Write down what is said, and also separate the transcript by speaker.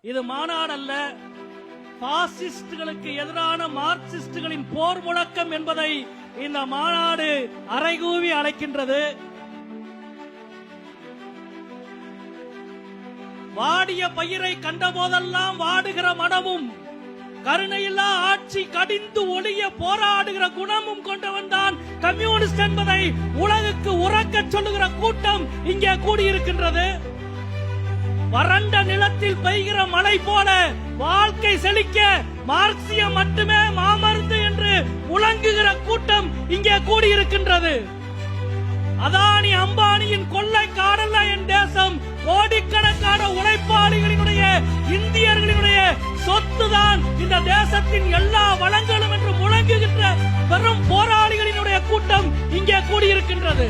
Speaker 1: இது மாநாடல்ல, பாசிஸ்டுகளுக்கு எதிரான மார்க்சிஸ்டுகளின் போர் முழக்கம் என்பதை இந்த மாநாடு அறைகூவி அழைக்கின்றது. வாடிய பயிரை கண்டபோதெல்லாம் வாடுகிற மனமும், கருணையில்லா ஆட்சி கடிந்து ஒளிய போராடுகிற குணமும் கொண்டவன் தான் கம்யூனிஸ்ட் என்பதை உலகுக்கு உறக்க சொல்லுகிற கூட்டம் இங்கே கூடியிருக்கின்றது. வறண்ட நிலத்தில் பெய்கிற மழை போல வாழ்க்கை செழிக்க மார்க்சியம் மட்டுமே மாமருந்து என்று முழங்குகிற கூட்டம் இங்கே கூடியிருக்கின்றது. அதானி அம்பானியின் கொள்ளைக்காரல்ல என் தேசம், கோடிக்கணக்கான உழைப்பாளிகளினுடைய இந்தியர்களினுடைய சொத்துதான் இந்த தேசத்தின் எல்லா வளங்களும் என்று முழங்குகின்ற பெரும் போராளிகளினுடைய கூட்டம் இங்கே கூடியிருக்கின்றது.